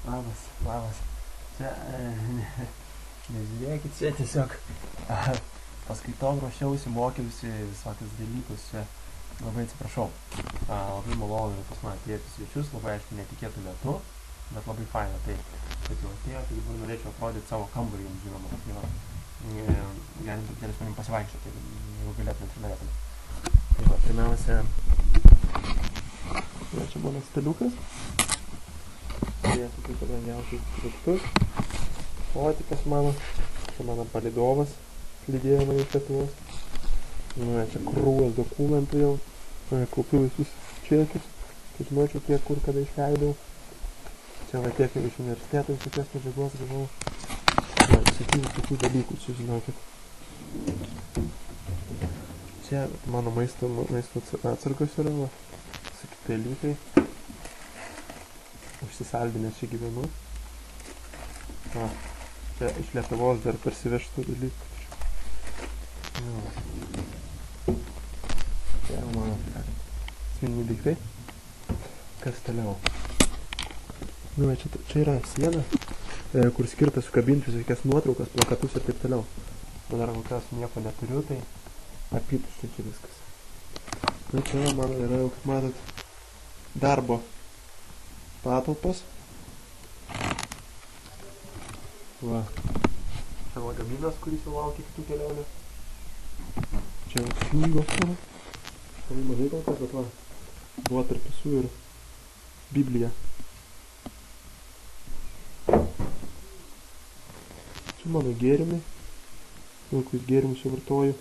Labas. Čia, nežiūrėkit, čia tiesiog paskaitom ruošiausi, mokiausi visokius dalykus, čia labai atsiprašau. Labai malonu pas mane atėjus svečius, labai aišku netikėtų metu, bet labai faina. Tai jau atėjo, tai dabar norėčiau aprodyti savo kambarį jums, žinoma. Galim truputėlis manim pasivaikščioti, jeigu galėtumėt ir norėtumėt. Tai va, pirmiausia, čia mano staliukas. Turėsiu kaip brangiausius produktus. Fotikas mano. Čia mano palydovas. Lydėjo mane iš Lietuvos. Čia krūvas dokumentų jau. Kaupiu visus čekius. Kad žinočiau kiek kur kada išleidau. Čia va tiek iš universiteto visokios medžiagos gavau. Visokių dalykų čia žinokit. Čia mano maisto atsargos yra. Visokie dalykai. Užsisaldinęs čia gyvenu. Čia iš Lietuvos dar parsivežtų dalykų. Čia mano asmeniniai daiktai. Kas toliau? Čia yra siena, kur skirta sukabinti visokias nuotraukas, plakatus ir taip toliau. Dar kol kas nieko neturiu, tai apytuštai čia viskas. Čia mano yra, jau kaip matot, darbo patalpos. Va. Čia lagaminas, kuris jau laukia kitų kelionių. Čia knygos mano. Labai mažai kol kas, bet va. Buvo tarp visų ir Biblija. Čia mano gėrimai. Kokius gėrimus jau vartoju.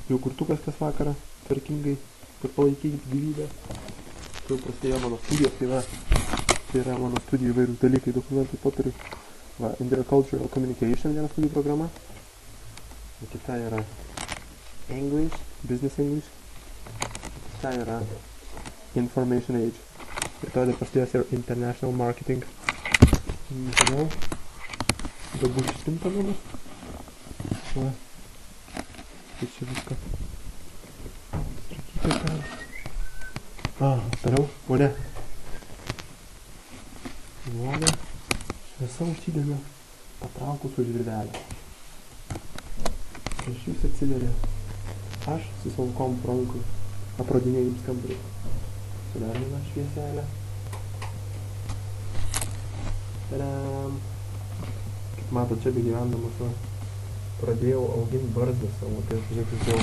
Jogurtukas kas vakarą, tvarkingai, kad palaikyti gyvybę. Jau prasidėjo mano studijos, tai va, tai yra mano studijų įvairūs dalykai, dokumentai, popieriai. Va, Intercultural Communication viena studijų programa. O kita yra English, Business English. Kita yra Information Age. Ir to dar prasidėjęs yra International Marketing. Toliau. Galbūt spinta mano. Va. Tai čia viską. Strakyti ten. Toliau, volė. Volė. Šviesa užsidėmė. Patraukus už virvelę. Prieš jūs atsiveria. Aš su savo kompu rankui aprodinėjau jums kambarį. Dar viena švieselė. Tadam. Kaip matot, čia begyvendamas pradėjau auginti barzdą savo. Tai aš žiūrėk, jau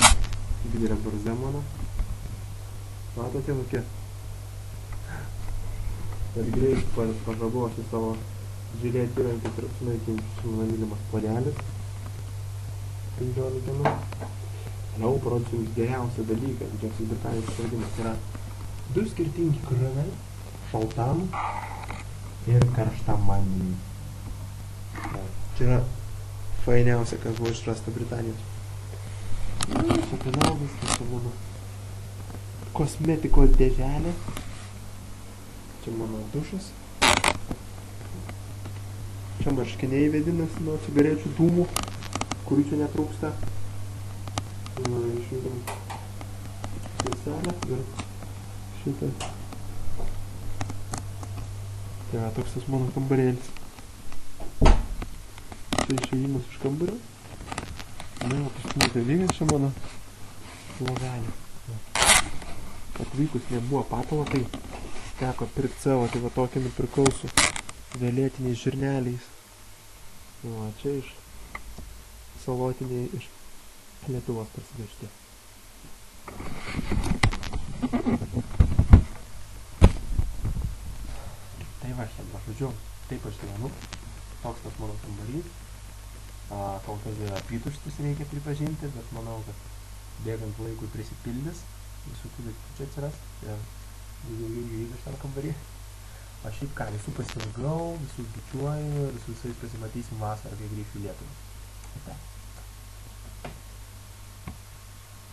didelė barzda mano. Matote kokie? Bet greit pažabosiu savo žiūrėti įrankius ir sunaikinti mano mylimas puodelis. 15 dienų. Toliau parodysiu jums geriausią dalyką, Didžiosios Britanijos išradimas. Tai yra 2 skirtingi kranai šaltam ir karštam vandeniui. Čia yra fainiausia, kas buvo išrasta Britanijos. Čia kanalus, čia mano kosmetikos dėželė. Čia mano dušas. Čia marškiniai vėdinasi nuo cigarečių dūmų, kurių čia netrūksta. Išjudam švieselę ir šitą. Tai va, toks tas mano kambarėlis. Čia išėjimas iš kambario. Na, o paskutinis dalykas čia mano lovelė. Atvykus nebuvo patalo, tai teko pirkti savo, tai va tokį nupirkau su violetiniais žirneliais. Va, čia iš salotiniai iš Lietuvos parsivežti. Tai va, šiandien, žodžiu, taip aš gyvenu. Toks tas mano kambarys. Kol kas yra apytuštis, reikia pripažinti, bet manau, kad bėgant laikui prisipildys. Visokių daiktų čia atsiras. Daugiau gyvybės šitam kambarį. O šiaip ką, visų pasilgau, visus bičiuoju ir su visais pasimatysim vasarą, kai grįšiu į Lietuvą.